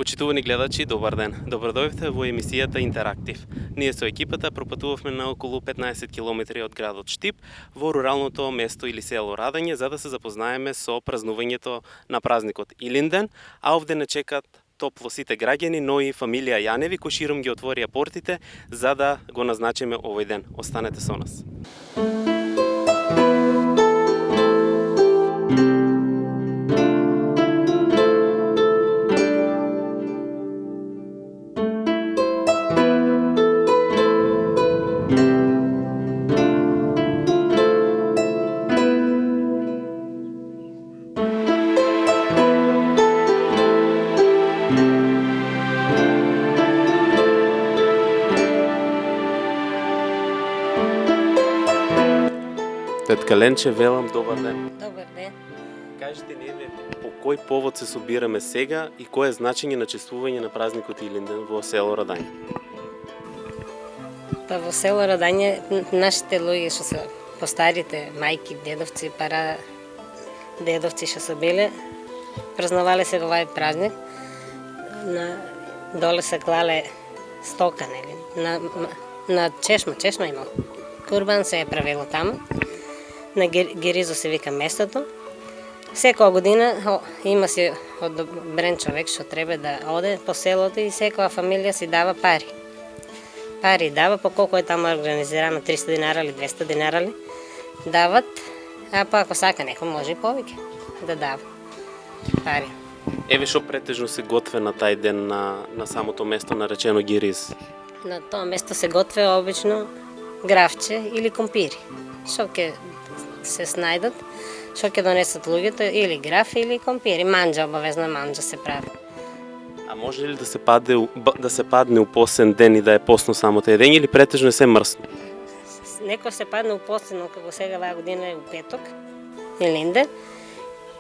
Почитувани гледачи, добар ден. Добродојавте во емисијата Интерактив. Ние со екипата пропатувавме на околу 15 км од градот Штип во руралното место или село Радање за да се запознаеме со празнувањето на празникот Илинден, а овде не чекат топло сите граѓани, но и фамилија Јаневи кои широм ги отворија портите за да го назначиме овој ден. Останете со нас. Тетка Ленче, велам, добар ден. Добар ден. Кажете ни по кој повод се собираме сега и кој е значење на чествување на празникот Илинден во село Радање? Па во село Радање нашите луѓе што се постарите, мајки, дедовци, пара дедовци што се биле, празнувале се овај празник. Доле се клале стока, нели? На чешма имало. Курбан се е правило таму. На Гиризо се вика местото. Секоја година има си одобрен човек што треба да оде по селото и секоја фамилија си дава пари. Пари дава по колку е таму организирано, 300 динара или 200 динара ли дават, а па ако сака некој може и повеќе да дава пари. Еве што претежно се готве на тај ден на самото место наречено Гириз? На тоа место се готве обично гравче или компири. Што ќе се снајдат, што ќе донесат луѓето, или граф или компири. Манџа, обавезно манџа се прави. А може ли да се падне у посен ден и да е постно само тај ден или претежно е се мрсно? Некој се падне у посен, но како сега оваа година е у петок, Илинден,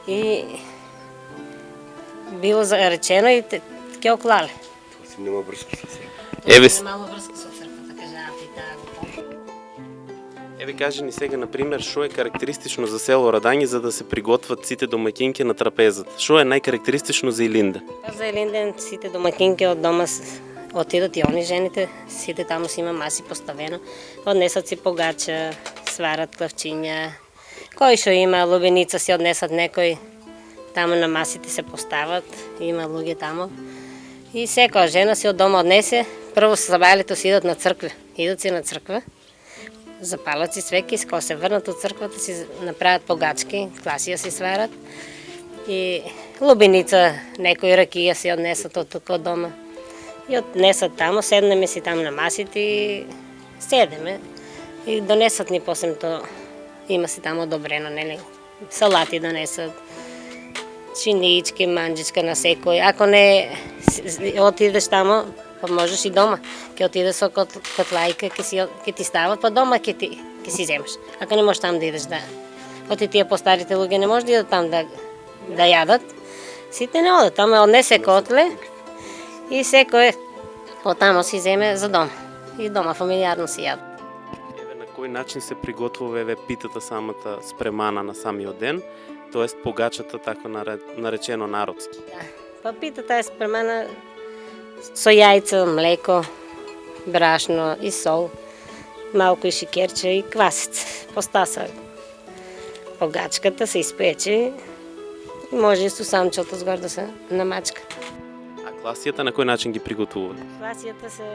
и било заречено и ќе оклале. Нема врска со црква. Немало врска со црквата, кажаат и таа го помни. Еве кажи ни сега, например, што е карактеристично за село Радање за да се приготват сите домаќинки на трапезата? Што е најкарактеристично за Илинден? За Илинден сите домаќинки од дома отидат и они жените, сите таму си има маси поставено, однесат си погача, сварат клавчиња, кој што има лубеница си однесат некој, таму на масите се постават, има луѓе таму. И секоја жена си од дома однесе, прво сабајлето си идат на црква, идат си на црква, запалат си свеки, кога се врнат од црквата си направат погачки, класија си сварат и лубеница, некој ракија си однесат од тука од дома. И однесат таму, седнеме си таму на масите и седеме. И донесат ни после тоа, има си таму одобрено, нели? Салати донесат, чинички, манџичка на секој. Ако не отидеш таму, па можеш и дома. Ќе отидеш со котлајка, ќе ти стават, па дома ќе си земеш. Ако не можеш таму да идеш да... Оти тие постарите луѓе не може да идат таму да јадат. Сите не одат, таму однесе котле и секој од таму си земе за дома. И дома фамилиарно си јадат. Еве на кој начин се приготвува еве питата самата спремана на самиот ден, тоест погачата така наречено народски. Да. Па питата е спремана со јајца, млеко, брашно и сол, малку и шикерче и квасец. Постаса погачката се испече и може и сусамчето згор да се намачка. А класијата на кој начин ги приготвуваат? Класијата се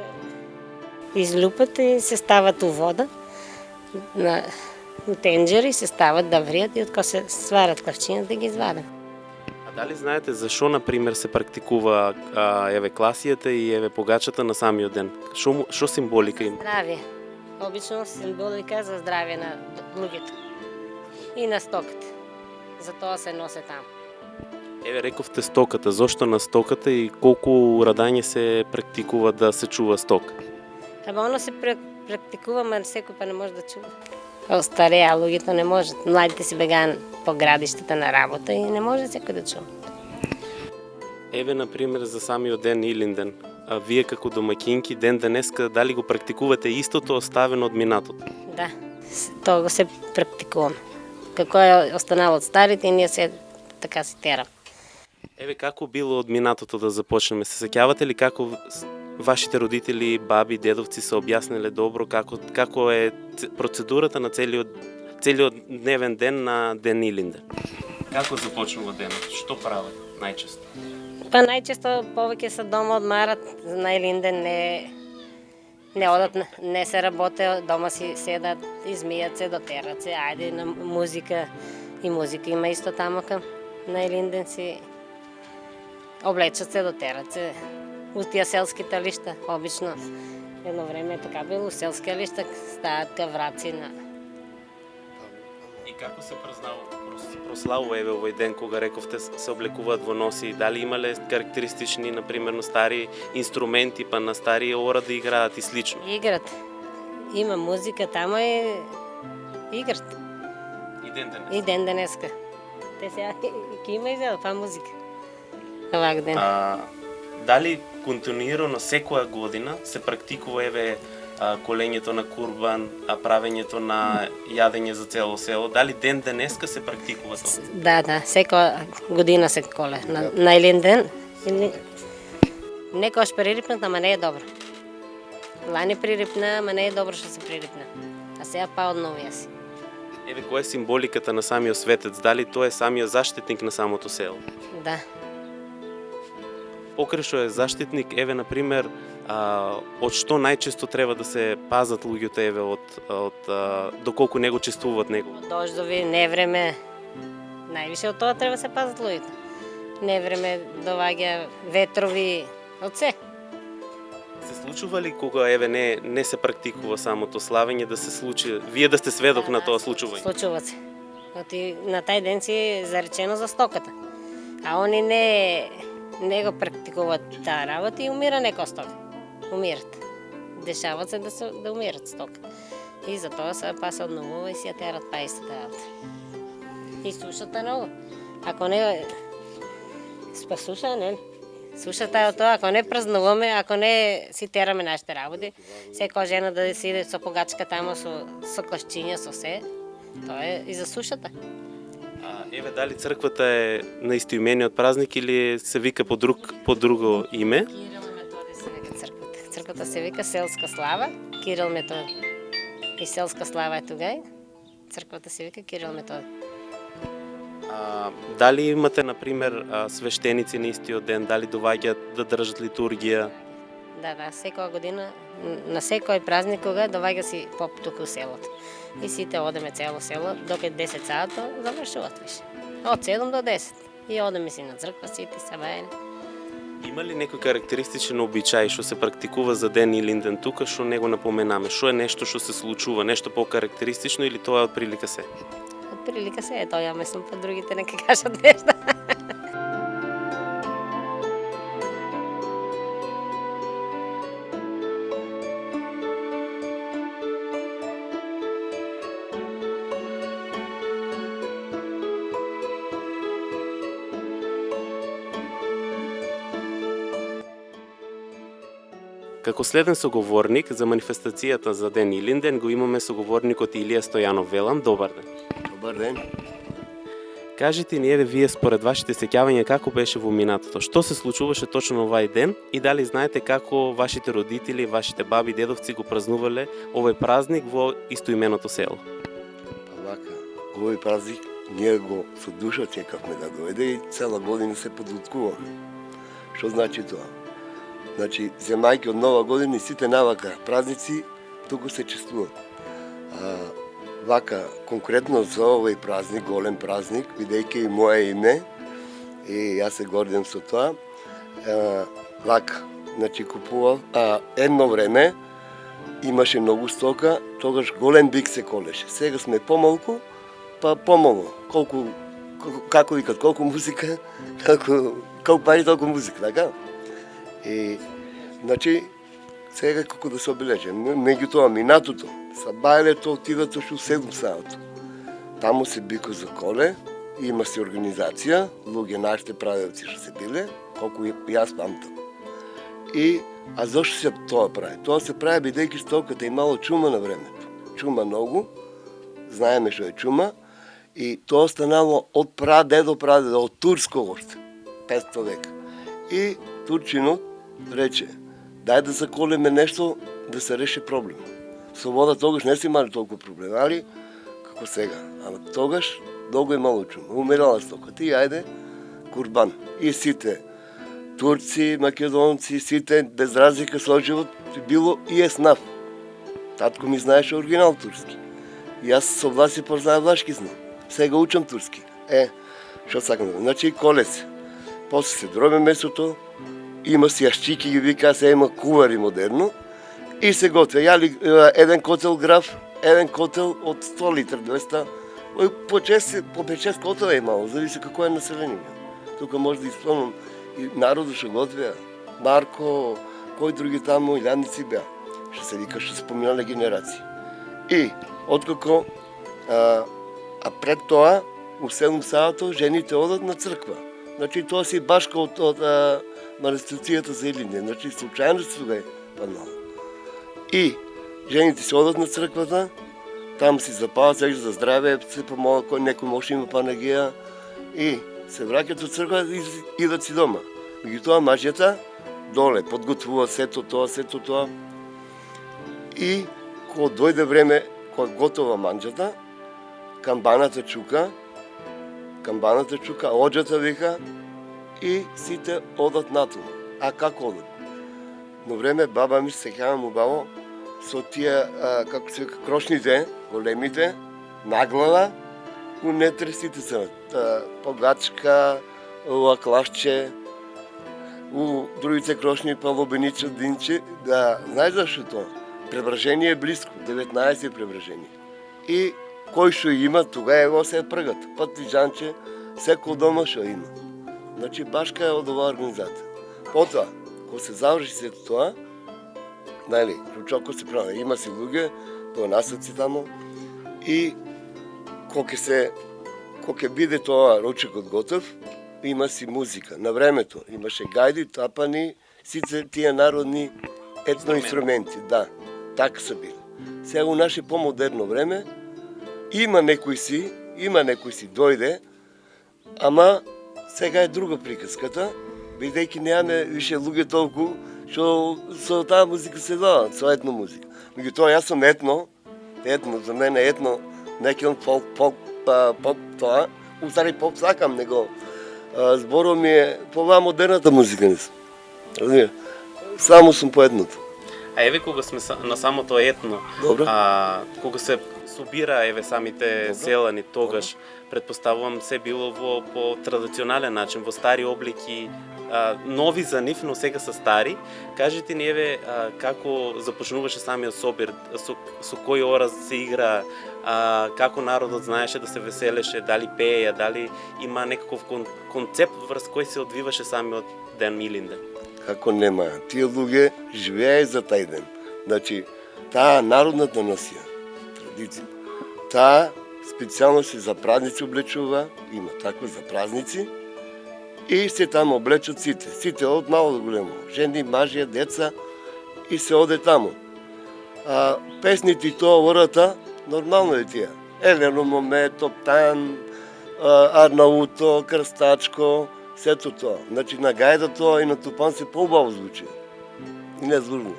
излупат и се стават у вода, на тенџери се стават да вријат и откако се сварат клавчиња да ги извадат. А дали знаете зашо, например, се практикува еве класијата и еве погачата на самиот ден? Што символика има? Здравје. Обично символика за здравје на луѓето и на стоката. Затоа се носе таму. Еве рековте стоката, зошто на стоката и колку Радање се практикува да се чува стока? Аба оно се практикува, но секој па не може да чува. Остареа луѓето не можат. Младите си бегаат по градиштата на работа и не може секој да чува. Еве, например, за самиот ден Илинден, а вие како домаќинки ден денеска дали го практикувате истото оставено од минатото? Да, тоа го се практикуваме. Како е останало од старите и ние се така си тераме. Еве, како било од минатото да започнеме? Се сеќавате ли како вашите родители, баби, дедовци се објасниле добро како е процедурата на целиот дневен ден на Ден Илинден? Како започнува денот? Што прават најчесто? Па најчесто повеќе се дома одмарат, на Илинден не одат, не се работе, дома си седат, измијат се, дотерат се, ајде на музика. И музика има исто тамо на Илинден си облечат се, дотерат се. У тия селски талишта, обично, едно време е така било, у селски лишта стават кавраци на... И како се прославува еве овој ден кога рековте се облекуваат во носи? Дали имале карактеристични, например, на стари инструменти, па на стари ора да играат и слично? Играт. Има музика тамо и играт. И ден денеска. Те сега ќе има изјава, па музика. Овак ден. Дали континуирано секоја година се практикува еве колењето на курбан, правењето на јадење за цело село? Дали ден денеска се практикува тоа? Да, секоја година се коле. На Илинден. Некојаш пририпнат, ама не е добро. Лани пририпна, ама не е добро што се пририпна. А сега па одновија си. Еве, која е символиката на самиот светец? Дали тој е самиот заштитник на самото село? Да. Покрај што е заштитник, еве, например, од што најчесто треба да се пазат луѓето, еве, од доколку не го чествуваат него? Дождови, невреме, највише од тоа треба да се пазат луѓето. Невреме доваѓа, ветрови, од се. Се случува ли кога еве не се практикува самото славење да се случи, вие да сте сведок на тоа случување? Случува се. На тај ден си заречено за стоката. А они не го практикуваат таа работа и умира некоја стока. Умират. Дешават се да умират стока. И затоа се па се одновува и си ја терат па истата работа. И сушата много. Ако не спа суша, нели? Сушата е од тоа, ако не празнуваме, ако не си тераме нашите работи, секоја жена да си иде со погачка тамо со клашчиња, со се, тоа е и за сушата. Еве, дали црквата е на истоимениот празник или се вика по друго име? Кирил Методи се вика црквата. Црквата се вика Селска слава, Кирил Методи. И Селска слава е тугај, црквата се вика Кирил Методи. Дали имате, например, свештеници на истиот ден, дали доваѓаат да држат литургија? Да, секоја година, на секој празник кога доваѓа си поп туку у селото. И сите одеме цело село, доке 10 сато завршуваат више. Од 7 до 10. И одеме си на црква, сите сабајани. Има ли некој карактеристичен обичај што се практикува за Ден Илинден тука, што не го напоменаме? Што е нешто што се случува, нешто по-карактеристично или тоа од прилика се? Од прилика се е тоа, ја мислам, па другите нека кажат нешто. Како следен соговорник за манифестацијата за Ден Илинден го имаме соговорникот Илија Стојанов Велам. Добар ден. Добар ден. Кажете ни, еве, вие според вашите сеќавања како беше во минатото? Што се случуваше точно овај ден и дали знаете како вашите родители, вашите баби, дедовци го празнувале овој празник во истоименото село? Вака, овој празник ние го со душа чекавме да дојде и цела година се подуткуваме. Што значи тоа? Значи, земајќи од нова година и сите навака празници туку се чествуваат. Вака, конкретно за овој празник, голем празник, бидејќи и моje име, и јас се гордам со тоа, вака, значи купував, едно време имаше многу стока, тогаш голем бик се колеше. Сега сме помалку, па помало. Како викат, колку музика, колку пари, толку музика, така? И, значи, сега како да се обележи. Меѓутоа, минатото, сабајлето отидат уште у 7 саато. Таму се бико за коле, има се организација, луѓе нашите правелци што се биле, колку јас памтам. А зошто се тоа прави? Тоа се прави бидејќи стоката имало чума на времето. Чума многу, знаеме што е чума, и тоа останало од прадедо, од турско оште. 500 века. И турчинот рече, дай да заколеме нещо да се реши проблем. Свобода тогаш не си имали толкова проблем, али како сега. Ама тогаш долго имало чума. Умирала стоката и ајде курбан. И сите турци, македонци, сите без разлика со живот било и еснав. Татко ми знаеше оригинал турски. И аз со власи познавам влашки знам. Сега учам турски. Што сакам да... Значи колес. После се дробе месото, има си ящики, ги вика, сега има кувари модерно. И се готвя. Еден котел граф, еден котел от 100 литра, 200. По 5-6 котела е имало, зависи какво е население. Тук може да изпълням и народа ще готвя. Марко, кой други там, иляници бя. Ще се вика, ще споминали генерации. И откако, пред това, у 7 сабато, жените одат на църква. Значи това си башка от манастирцията за Илиния. Значи случайно се тогава е паднало. И жените си одат на църквата, там си запалят, сега за здраве, се помолят, некой може има панагия и се вракят от църква и идат си дома. И това мъжете доле подготвува сето това. И кога дойде време, кога готова манджата, камбаната чука, оджата вика и сите одат натома. А как одат? Но време баба ми се казва му бабо, со тия, како се вика, крошните, големите, наглава, не тресите са. Погачка, лаклашче, у другите крошни па лобениче, динче. Да, знаеш защо това? Пребражение е близко, 19 пребражение. И кой ще има, тогава се пръгат. Пътижанче, всеко дома ще има. Значи башка е от ова организация. Потоа, ако се завърши след това, нали, ключоко се прави. Има си луѓе, понасъци тамо и кога биде това ручекот готов, има си музика. На времето имаше гајди, тапани, сите тия народни етноинструменти. Да, така са били. Сега у наше по-модерно време има некои си дойде, ама сега е друга приказката, бидејќи нямаме више луѓе толкова, што со таа музика се дава, со етно музика. Меѓутоа, јас сум етно, за мене етно, некој поп, тоа, устари поп сакам, него зборот ми е по оваа модерната музика, не сум. Разбира, само сум по етното. А еве кога сме на самото етно, кога се собира еве самите селани тогаш, предпоставувам се било во по традиционален начин, во стари облики, нови за нив, но сега са стари. Кажете ни еве како започнуваше самиот собир, со кој ораз се игра, како народот знаеше да се веселеше, дали пееја, дали има некаков концепт врз кој се одвиваше самиот ден Милинден? Како нема, тие луѓе живееја за тај ден. Значи, таа народната носија, традиција, таа специјално се за празници облечува, има таква за празници, и се таму облечат сите од мало до големо, жени, мажија, деца, и се оде таму. Песните и тоа ората, нормално е тия. Елено Моме, Топтан, Арнауто, Крстачко, сето тоа. Значи на гајда тоа и на тупан се по-убаво звучи. И не злужно.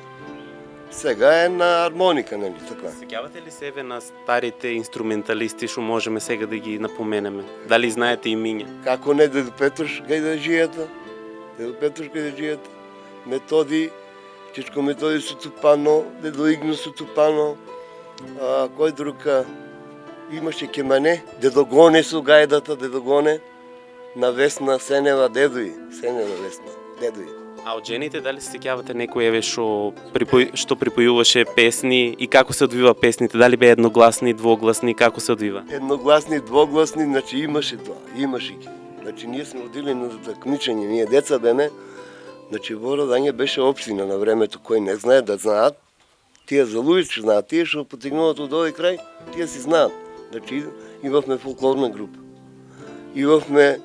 Сега е на армоника, нели така? Сеќавате ли се еве на старите инструменталисти, што можеме сега да ги напоменеме? Дали знаете имиња? Како не, дедо Петруш гајдаџијата, Методи, Чичко Методи со тупано, дедо Игно со тупано, кој друга? Имаше Кемане, дедо Гоне со гајдата, дедо Гоне, на Весна Сенева, дедои, Весна, дедои. А од жените дали се сеќавате некој еве што припојуваше песни и како се одвива песните? Дали беа едногласни, двогласни, како се одвива? Едногласни, двогласни, значи имаше тоа, имаше ги. Значи ние сме одили на такмичење, ние деца беме, значи во Радање беше општина на времето, кои не знаат да знаат, тие за луѓе знаат, тие што потегнуваат од овој крај, тие си знаат. Значи имавме фолклорна група. Имавме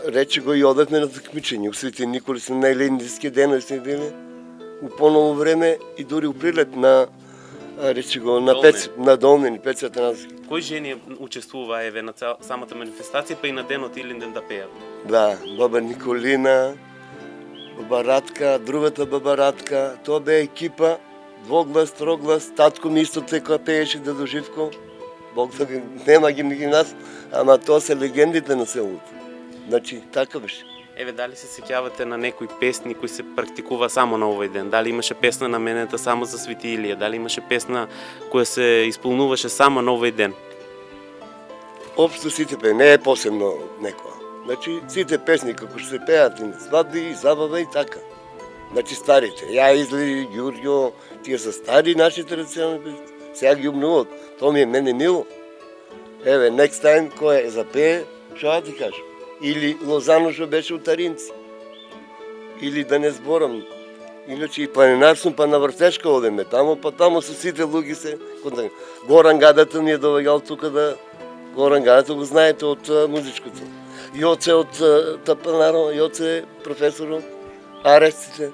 рече го и одахме на такмичење. У Свети Николи сме најлендиски денови сме били. У поново време и дури у прилет на речи го, на Долнени, Пеци Атанасовски. Кои жени учествува еве на самата манифестација, па и на денот Илинден да пеат? Да, баба Николина, баба Радка, другата баба Радка, тоа бе екипа, двоглас, троглас, татко ми исто така пееше да доживко. Бог да ги, нема ги меѓу нас, ама тоа се легендите на селото. Значи, така беше. Еве, дали се сеќавате на некои песни кои се практикува само на овој ден? Дали имаше песна наменета само за Свети Илија? Дали имаше песна која се исполнуваше само на овој ден? Обшто сите пе, не е посебно некоја. Значи, сите песни како што се пеат и на свадби, и забава и така. Значи, старите, ја Изли, Ѓурѓо, тие са стари наши традиционални песни. Сега ги обновуват. Тоа ми е мене мило. Еве, next time, кој е запее, што да ти кажам? Или Лозано што беше од Таринци. Или да не зборам. Иначе и планинарством, па на Вртешка одеме тамо, па тамо со сите луѓе се контактираме. Горан Гадата ни е доваѓал тука да... Горан Гадата го знаете од музичкото. Јоце од Тапанаро, Јоце професор од Арестите.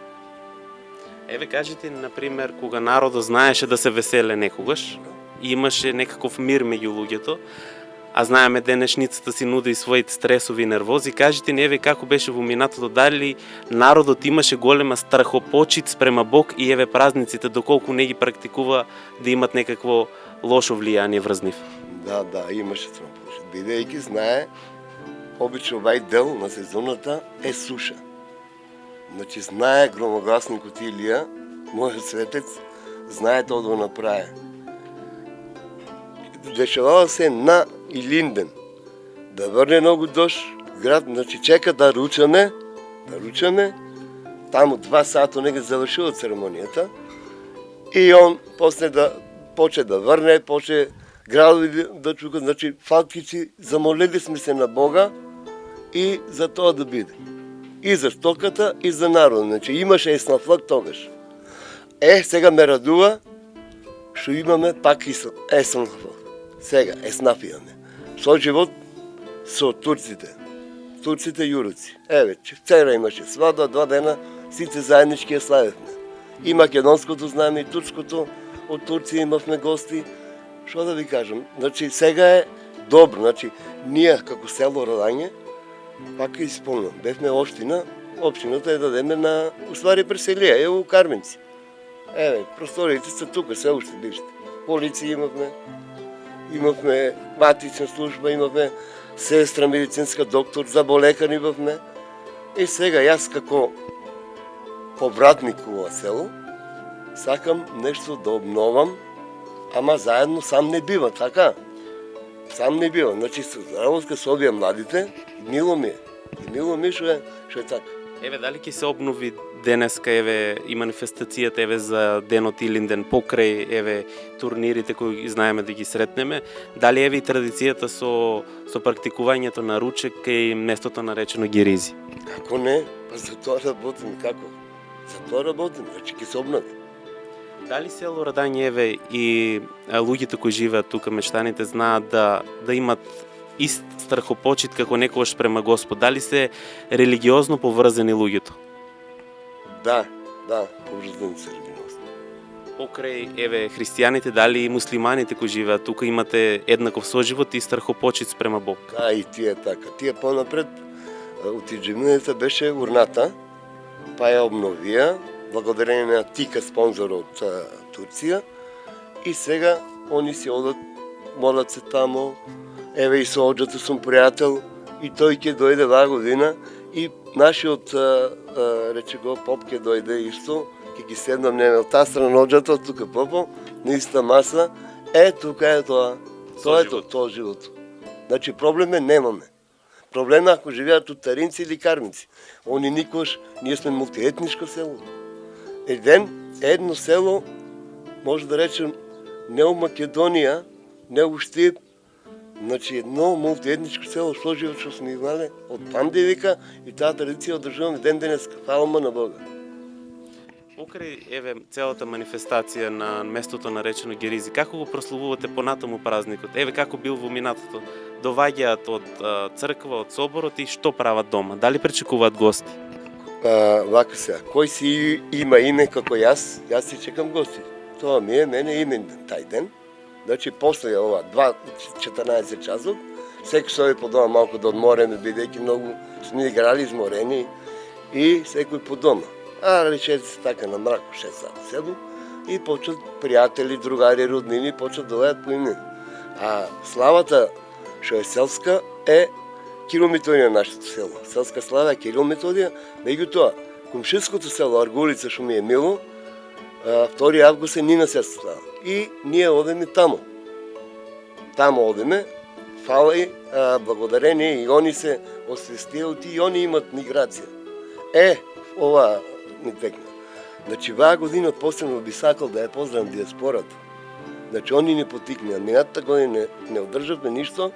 Еве, кажете, например, кога народот знаеше да се веселе некогаш, и имаше некаков мир меѓу луѓето, а знаеме денешницата си нуди своите стресови и нервози, кажете ни, еве, како беше во минатото, дали народот имаше голема страхопочит спрема Бог и еве празниците, доколку не ги практикува да имат некакво лошо влијание врз нив? Да, имаше страхопочит. Бидејќи знае, обично овај дел на сезоната е суша. Значи, знае громогласникот Илија, мојот светец, знае тоа да го направи. Дешавава се на Илинден. Да врне многу дожд, град, значи чека да ручаме, таму 2 сата нега завршува церемонијата и он после да почне да врне, почне градови да чука, значи фактичи замолили сме се на Бога и за тоа да биде. И за стоката, и за народот. Значи имаше еснафлак тогаш. Сега ме радува што имаме пак еснафлак. Сега еснаф имаме. Со живот со турците. Турците јуруци. Еве, вчера имаше свадба, 2 дена, сите заеднички ја славевме. И македонското знаме, и турското, од Турција имавме гости. Што да ви кажам? Значи сега е добро. Значи ние како село Радање пак исполнам. Бевме општина, општината е дадеме на уствари преселија, у Карменци. Еве, просториите се тука, се уште бивште. Полиција имавме матична служба, имавме сестра, медицинска доктор, заболекар имавме. И сега јас како повратник у ова село, сакам нешто да обновам, ама заедно сам не бива, така? Сам не бива. Значи, работка со овие младите, мило ми е што е така. Еве, дали ќе се обнови денеска, еве, и манифестацијата, еве, за денот Илинден, покрај, еве, турнирите кои знаеме да ги сретнеме, дали еве и традицијата со практикувањето на ручек кај местото наречено Гиризи? Како не? Па за тоа работим, како? За тоа работим, значи ќе се обнови. Дали село Радање, еве, и луѓето кои живеат тука, мештаните, знаат да имат ист страхопочит како некогаш према Господ? Дали се религиозно поврзани луѓето? Да, поврзани се религиозно. Покрај, еве, христијаните, дали и муслиманите кои живеат тука имате еднаков соживот и страхопочит спрема Бог? Да, и тие така. Тие понапред, утиџимината беше урната, па ја обновија, благодарение на Тика, спонзор од Турција, и сега они си одат, молат се тамо. Еве и со Оджата сум пријател, и тој ќе дојде ваа година, и нашиот, рече го, поп ќе дојде исто, ќе ги седнаме на таа страна Оджата, тука попо, на иста маса, тука е тоа. Тоа е тоа живото. Значи проблеме немаме. Проблема ако живеат од Таринци или Карменци. Они никош, ние сме мултиетничко село. Едно село, може да речем, не у Македонија, не у Штип, значи едно мултиетничко село, што живот што сме имале од памдевика и таа традиција одржуваме ден денеска. Фала на Бога. Покрај, еве, целата манифестација на местото наречено Гиризи, како го прославувате понатаму празникот? Еве, како бил во минатото? Доваѓаат од црква, од соборот и што прават дома? Дали пречекуваат гости? Вака сега, кој си има име како јас си чекам гости. Тоа ми е мене имендан тај ден. Значи, после ова 14 часот, секој се по дома малку да одмореме, бидејќи многу сме играли изморени и секој по дома. А рече се така на мрако 6 сати, 7 и почнат пријатели, другари, роднини, почнат да доаѓаат по име. А славата што е селска е Кирил Методија на нашето село. Селска слава е Кирил Методија, меѓутоа комшинското село Аргулица што ми е мило, 2 август е нина сестра слава. И ние одеме тамо. Тамо одеме, фала и благодарение и они се освестило и они имат миграција. Ова ми текна. Значи, ваа година посебно би сакал да ја поздравам диаспората. Значи, они не потикнеа. Минатата година не одржавме ништо,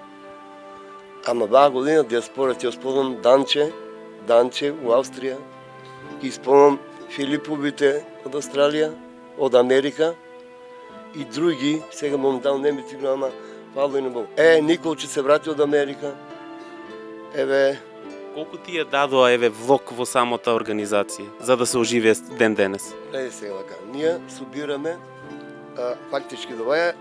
ама ваа година диаспората ја спомнам Данче у Австрија, и спомнам Филиповите од Австралија, од Америка и други, сега моментално не ми тигна, ама фала и на Бог. Николче се врати од Америка. Колку ти ја дадоа влог во самата организација, за да се оживее ден денес? Гледај сега вака, ние собираме фактички доваја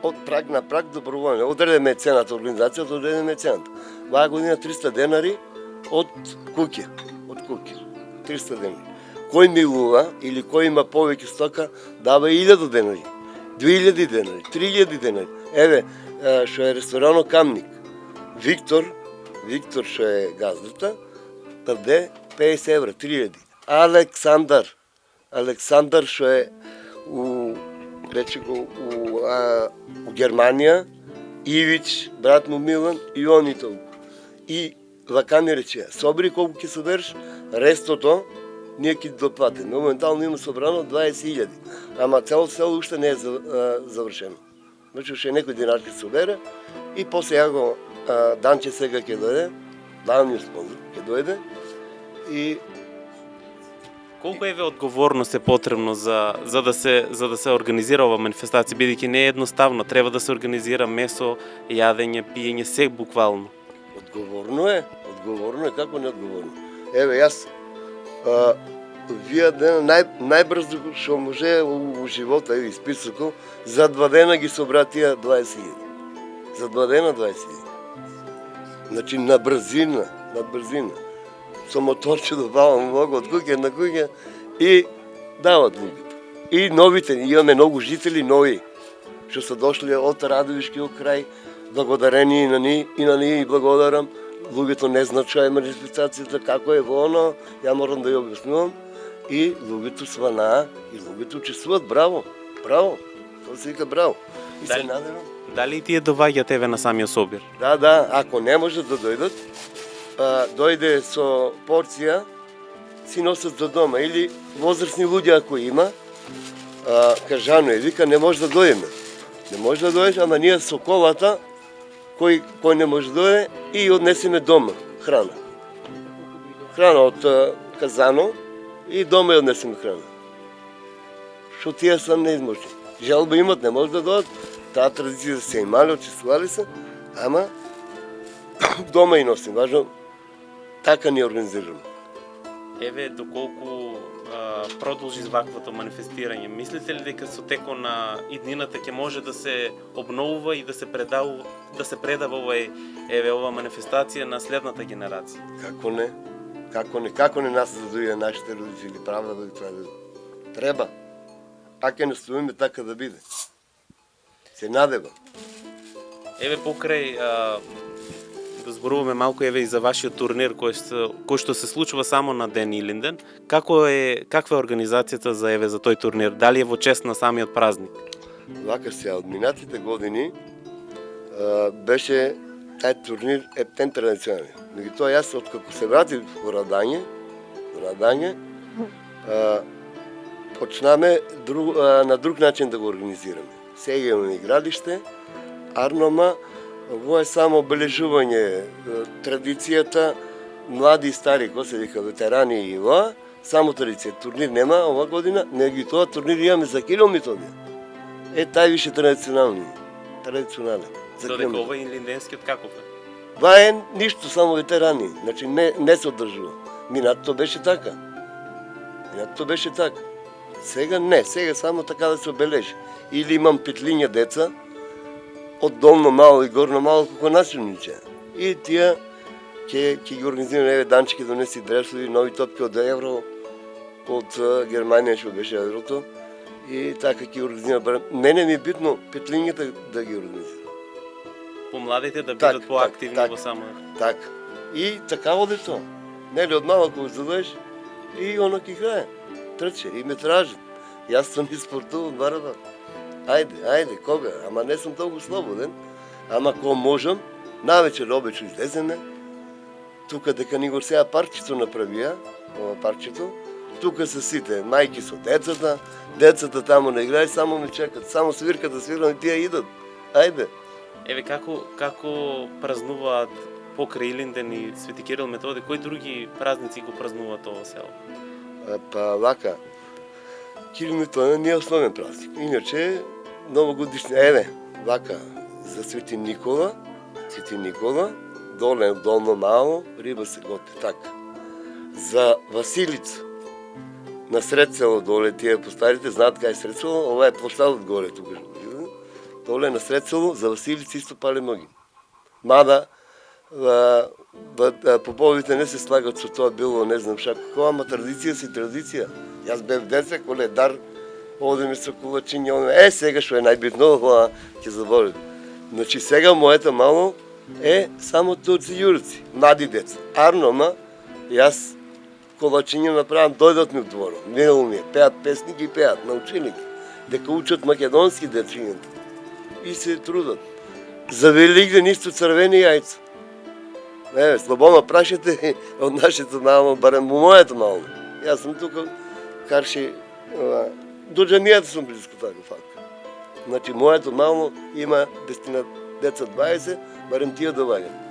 од праг на праг доброволно. Одредеме цената, организацијата одредеме цената. Ваа година 300 денари од куќе. 300 денари. Кој милува или кој има повеќе стока, дава 1000 денари, 2000 денари, 3000 денари. Што е ресторано Камник. Виктор што е газдата, даде 50 евра, 3000. Александар што е у Германија, Ивич, брат му Милан и они толку. И вака ми рече, собери колку ќе собереш, рестото ние ќе доплатиме. Моментално има собрано 20.000, ама цело село уште не е завршено. Значи, уште некој динар ќе собере и после ја го Данче сега ќе дојде, главниот спонзор ќе дојде и колку одговорност е потребно за да се организира ова манифестација, бидејќи не е едноставно, треба да се организира месо, јадење, пиење, се буквално. Одговорно е, како не одговорно. Јас вие дена најбрзо што може у живота и списокот, за 2 дена ги собратија 20.000. За 2 дена 20.000. Значи на брзина. Со моторче добавам многу од куќе на куќе и дават луѓето. И новите, имаме многу жители нови, што се дошли од Радовишкиот крај, благодарени и на ние и благодарам. Луѓето не знаат што е манифестацијата, како е во оно, ја морам да ја објаснувам. И луѓето сванаа, и луѓето учествуваат, браво. Тоа се вика браво. И се надевам. Дали тие доваѓат на самиот собир? Да, ако не можат да дојдат, дојде со порција, си носат до дома. Или возрастни луѓе ако има, кажано е, вика, не може да дојдеме. Не може да дојдеш, ама ние со колата, кој не може да дојде, и однесеме дома храна. Храна од Казано и дома ја однесеме храна. Што тие са неизможни. Жалба имат, не може да дојдат. Таа традиција се имали, учествували се, ама дома и носим. Важно, така ни организираме. Доколку продолжи ваквото манифестирање, мислите ли дека со текот на иднината ќе може да се обновува и да се предава ова манифестација на следната генерација? Како не нас да дојде нашите родители, правда да треба. Ако настоиме така да биде. Се надевам. Покрај да зборуваме малку и за вашиот турнир кој што се случува само на ден Илинден. Каква е организацијата за тој турнир? Дали е во чест на самиот празник? Вака се, од минатите години беше тај турнир ептен традиционален. Меѓутоа јас откако се вратив во Радање, почнаме на друг начин да го организираме. Сега имаме игралиште, Арнома, во е само обележување традицијата, млади и стари, кој се вика ветерани и ова, само традиција. Турнир нема ова година, меѓутоа турнир имаме за Кирил Методија. Тај више традиционален. Додека ова илинденскиот каков е? Ва е ништо, само ветерани, значи не се одржува. Минатото беше така. Сега не, сега само така да се обележи. Или имам петлиня деца, от долно мало и горно мало, како начинниче. И тия ќе ги организирам, еве Данче ќе донеси дресови, нови топки од евро, од Германија што беше еврото. И така ќе организирам. Мене ми е битно петлињата да ги организирам. Помладите да бидат поактивни во само. Така. И така оди тоа. Нели од малку задеш и оно ќе играе. Трче и ме тражат. Јас сум и спортувам бараба. Ајде, кога? Ама не сум толку слободен. Ама кога можам, навечер обично излеземе. Тука дека ни го сега парчето направија, ова парчето. Тука се сите, мајки со децата, децата таму не играат, само ме чекат, само свирката свирам и тие идат. Ајде. Еве како празнуваат покрај Илинден и Свети Кирил Методи, кои други празници го празнуваат ова село? Па вака, Кирил Методи не е основен празник. Иначе новогодишни, еве, вака, за Свети Никола, долно мало, риба се готи, така. За Василица, на сред село доле, тие постарите знаат кај е сред село, ова е площадот горе тука. Доле на сред село, за Василица исто пале многи. Мада, поповите не се слагат со тоа било, не знам ша како, ама традиција си традиција. Јас бев деце, коле дар, одеме со кулачиња, сега што е најбитно, ќе заборим. Значи сега моето мало е само турци јурци, млади деца. Арнома, јас колачиња направам, дојдат ми в дворо, мило ми е, пеат песни, ги пеат, научили ги, дека учат македонски дечињата и се трудат. За Великден исто црвени јајца. Еве, слободно прашате од нашето мало, барем во моето мало. Јас сум тука, карши, до џамијата сум близко така факт. Значи, моето мало има 10 деца 20, барем тие доваѓат.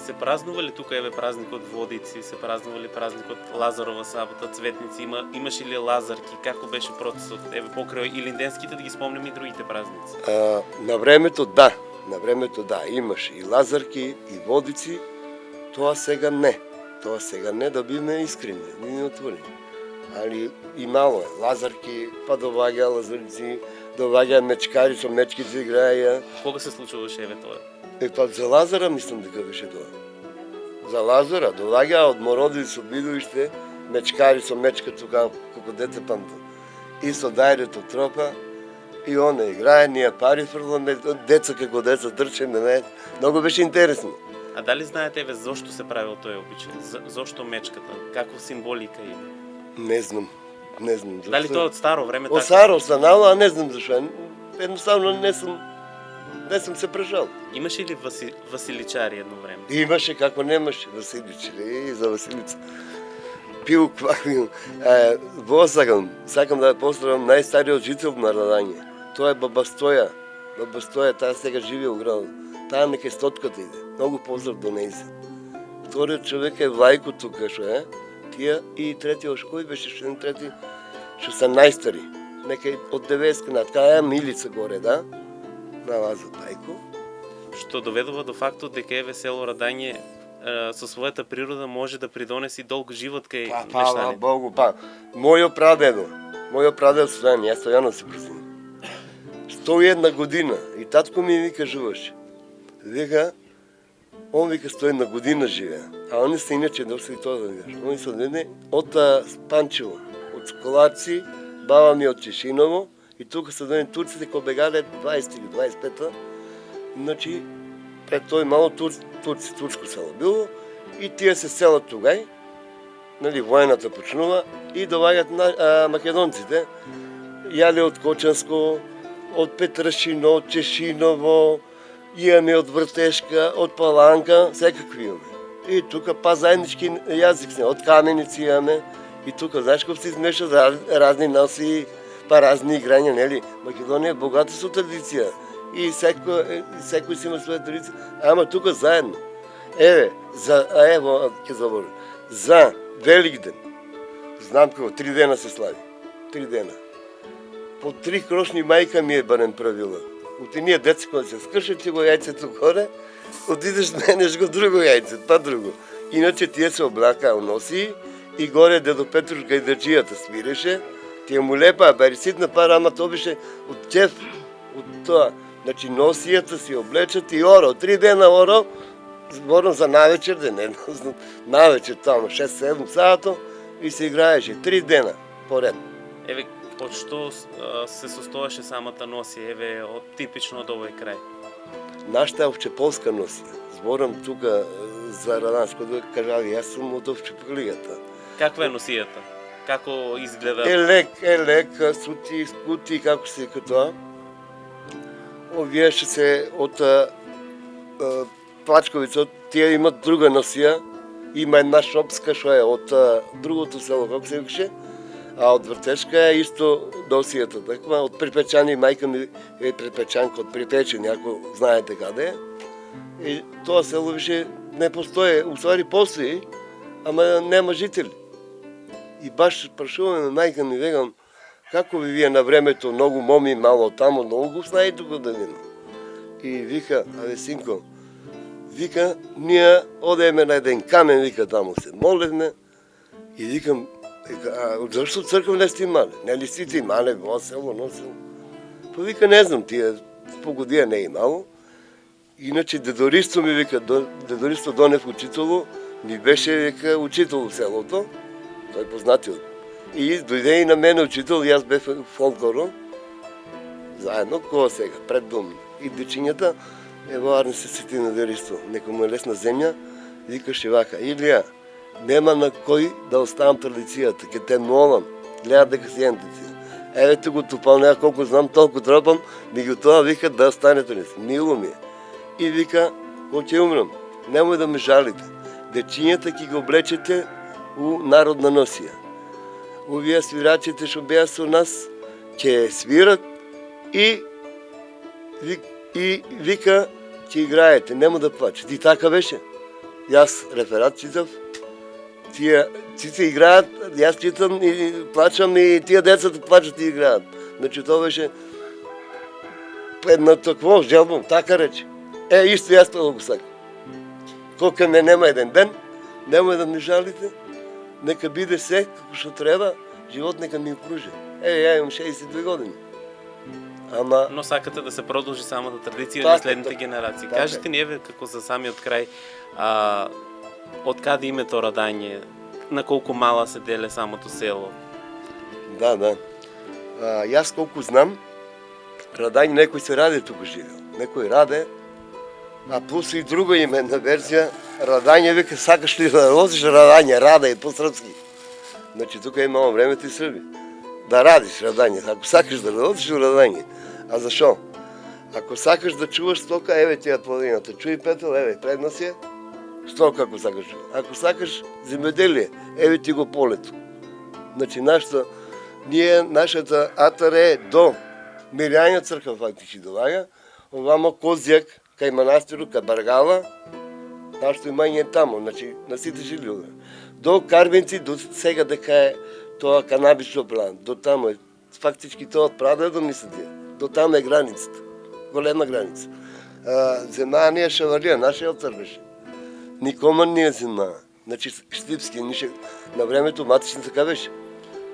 Се празнували тука еве празникот Водици, се празнували празникот Лазарова сабота, Цветници, имаше ли лазарки, како беше процесот? Еве покрај илинденските да ги спомнеме и другите празници. На времето да, имаше и лазарки, и водици, тоа сега не, да биме искрени, да биме отворени. Али и мало е, лазарки, па доваѓа лазарици, доваѓа мечкари, со мечките играја. Кога се случуваше еве тоа? Па за Лазара мислам дека беше тоа. За Лазара доваѓа од Мородиви со Видовиште, мечкари со мечка тука, како дете памтам. И со дајрето тропа, и она играе, ние пари фрламе, деца како деца трчеме, не. Многу беше интересно. А дали знаете еве зошто се правил тој обичај? Зошто мечката? Каква символика има? Не знам. Зашто... Дали тоа од старо време така? Од старо останало, а не знам зашто. Едноставно не сум се прежал. Имаше ли василичари едно време? Имаше, како немаше Василичари, и за Василица. Пил кваквил. Сакам да поздравам најстариот жител на Радање. Тоа е баба Стоја. Баба Стоја, таа сега живее у градот. Таа нека стотката иде. Многу поздрав до нејзе. Вториот човек е Влајко тука, што е. Тие и третиот кој беше, што е трети, што се најстари. Нека од 90 над. Таа е Милица горе, да? На Лазар Тајко. Што доведува до фактот дека еве село Радање со својата природа може да придонеси долг живот кај мештаните. Богу, мојот прадедо Стојан, јас Стојано се презимам. 101 година и татко ми вика живоше. Вика, он вика 101 година живее. А они се иначе доста и тоа да видиш. Они се од мене од Панчево, од Сколарци, баба ми од Чешиново и тука се дојден турците кои бегале 20 или 25-та. Значи, пред тој мало турско село било и тие се селат тугај, нали, војната почнува и доваѓат македонците. Јале од Кочанско, од Петрашино, од Чешиново, имаме од Вртешка, од Паланка, секакви имаме. И тука па заеднички јазик сме, од Каменици имаме. И тука, знаеш кој се измешат разни наси, па разни играња, нели? Македонија е богата со традиција. И секој си има своја традиција. Ама тука заедно. Ќе заборам. За Великден, знам како, 3 дена се слави. 3 дена. По 3 крошни мајка ми е барем правила. От ние деца кога се скршат ти го јајцето горе, отидеш менеш го друго јајце, па друго. Иначе тие се облака носи и горе дедо Петруш гајдаджијата свиреше Тие му лепа, бери ситна пара, ама то беше от чеф, от тоа. Значи носијата си облечат и орал, 3 дена орал, зборам за навечер, не навечер тамо, 6-7 сато и се играеше 3 дена поред. Еве, од што се состоеше самата носија, еве, типично од овој крај? Нашата овчеполска носија. Зборам тука за Раданско, да кажали, јас сум од овчеполијата. Каква е носијата? Како изгледа? Елек, сути, скути, како се тоа. Овие се од Плачковица, тие имат друга носија. Има една шопска што е од другото село, како се викаше, а од Вртешка е исто носијата таква. Од Припечани, мајка ми е припечанка од Припечени, ако знаете каде е. И тоа село више не постои, уствари постои, ама нема жители. И баш прашуваме мајка ми, вегам, како ви вие на времето, многу моми мало тамо, многу го знае тука да видам. И вика, абе синко, вика, ние одеме на еден камен, вика, тамо се молевме. И викам, зашто црква не сте имале? Не ли сте имале, во село, носело? Па вика, не знам, тие по година не е имало. Иначе дедористо ми вика, дедористо Донев учитело, ми беше, вика, учител в селото. Тој познатиот. И дојде и на мене учител, и јас бев фолклоро. Заедно, кога сега, пред дом. И дечињата, ево Арне се сети на дедористо, нека му е лесна земја, викаше вака, Илија, нема на кој да оставам традицијата, ке те молам, гледат дека си ентиција. Еве те го тупал, неа колку знам, толку тропам, меѓутоа вика да остане традиција. Мило ми е. И вика, кога ќе умрам, немој да ме жалите. Дечињата ќе го облечете у народна носија. Овие свирачите што беа со нас, ќе свират и вика, ќе играете, нема да плачете. И така беше. Јас реферат читав, тие сите играат, јас читам и плачам и тие децата плачат и играат. Значи тоа беше едно такво желбо, така рече. Исто јас тоа го сакам. Колка ме нема еден ден, немој да ми жалите, нека биде се како што треба, живот нека ми окружи. Ја имам 62 години. Ама... Но сакате да се продолжи самата традиција на следните генерации. Кажете ни, еве, како за самиот крај, од каде името Радање, на колку мала се деле самото село? Да. Јас колку знам, Радање некој се раде тука живеел. Некој раде, а плюс и друга имена верзија, Радање вика, сакаш ли да возиш Радање, рада е по-српски. Значи тука имало времето и срби. Да радиш Радање, ако сакаш да возиш Радање. А зашо? Ако сакаш да чуваш стока, еве ти ја планината, чуј петел, еве пред нас е, стока ако сакаш. Ако сакаш земјоделие, еве ти го полето. Значи нашата атар е до Мирјања црква фактички долага, овамо Козјак, кај манастиру, кај Баргала, нашето имање е тамо, значи на сите жили. До Карбинци, до сега дека е тоа канабисно план, до тамо е, фактички тоа од прадедо мислите, до тамо е границата, голема граница. Земаа не е Шавалија, нашиот цар беше. Никоман не е земаа, значи Штипски, на времето матични така беше.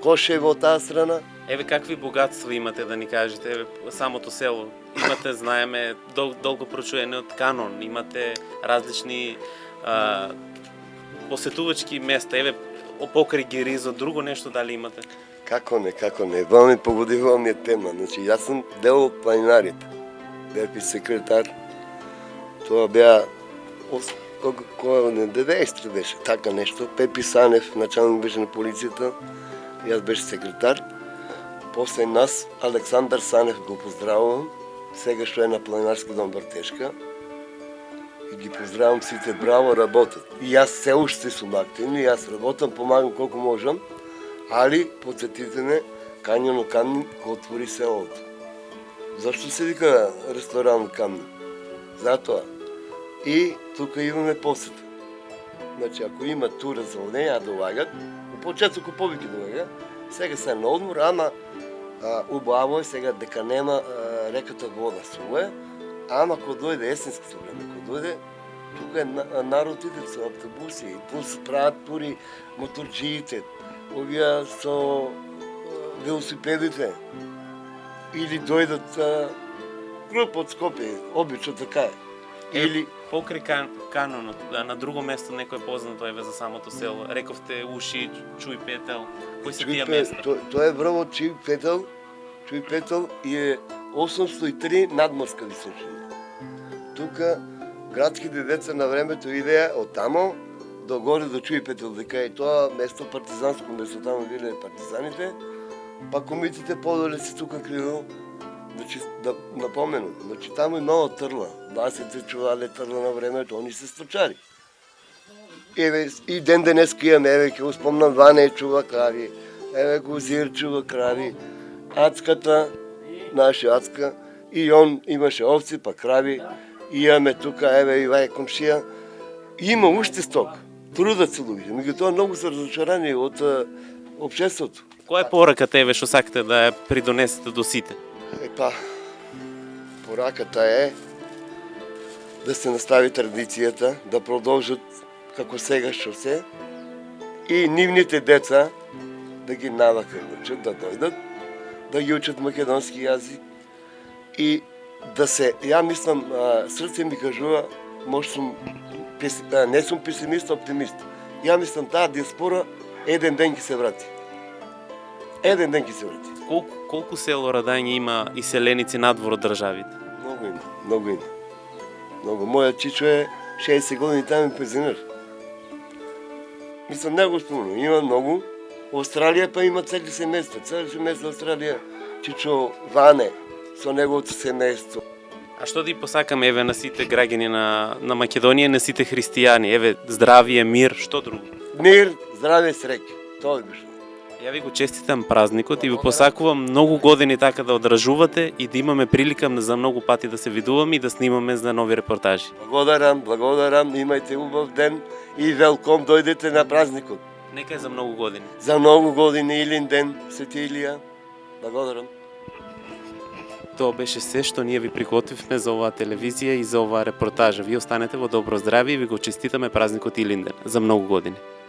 Коше во таа страна. Еве, какви богатства имате, да ни кажете, еве, самото село? Имате, знаеме, долго прочуене од Канон, имате различни посетувачки места, еве, покрај Гиризо, друго нешто дали имате? Како не, тоа ми погодива ми е тема. Значи, јас сум дел од планинарите. Бев и секретар. Тоа беа, која не 90 беше, така нешто. Пепи Санев, началник беше на полицијата, јас беше секретар. После нас Александар Санев го поздравувам, сега што е на планинарски дом Вртешка. И ги поздравам сите, браво, работат. И јас се уште сум активни, јас работам, помагам колку можам, али подсетите ме, Кањано Камни го отвори селото. Зашто се вика ресторан Камни? Затоа. И тука имаме посета. Значи, ако има тура за онеја, долагат, у почетоку повеќе долага, сега се на одмор, ама убаво е сега дека нема реката вода суе, ама кога дојде есенското време, кога дојде, тука народ иде со автобуси, плюс прават тури моторџиите, овие со велосипедите или дойдат груп от Скопие, обича така е. Или Покрай канонот, на друго место некој е познато еве за самото село. Рековте Уши, Чуј Петел. Кои се тие места? Тоа е врво Чуј Петел и е 803 надморска височина. Тука градските деца на времето идеја од тамо догоре до Чуј Петел, дека е тоа место партизанско место, тамо биле партизаните, па комитите подоле се тука криво. Значи, да напоменам, значи тамо имало трла. Басите чувале трла на времето, они се сточари. Еве, и ден денеска имаме, еве, ке успомнам, Ване чува крави, еве, Гозир чува крави, Ацката, наша Ацка, и он имаше овци, па крави, и имаме тука, еве, Ивај комшија. Има уште сток, трудат се луѓе, меѓутоа многу се разочарани од општеството. Која е пораката еве што сакате да ја придонесете до сите? Епа, пораката е да се настави традицијата, да продолжат како сега што се и нивните деца да ги навакат, да дојдат, да ги учат македонски јазик и да се, ја мислам, срце ми кажува, може сум, не сум песимист, оптимист. Ја мислам таа диаспора еден ден ќе се врати. Еден ден ќе се врати. Колку село Радање има иселеници надвор од државите? Много има. Мојот чичо е 60 години там е пензионер. Мислам, не го спомнам. Има многу. Австралија па има цели семејства. Цели семејства Австралија. Чичо Ване со неговото семејство. А што да посакаме еве на сите граѓани на Македонија, на сите христијани? Еве здравие, мир, што друго? Мир, здраве, среќа. Тоа е биш. Ја ви го честитам празникот и ви посакувам многу години така да одржувате и да имаме прилика за многу пати да се видуваме и да снимаме за нови репортажи. Благодарам, имајте убав ден и велком дојдете на празникот. Нека е за многу години. За многу години, Илин ден, Свети Илија. Благодарам. Тоа беше се што ние ви приготвивме за оваа телевизија и за оваа репортажа. Ви останете во добро здравје и ви го честитаме празникот Илинден за многу години.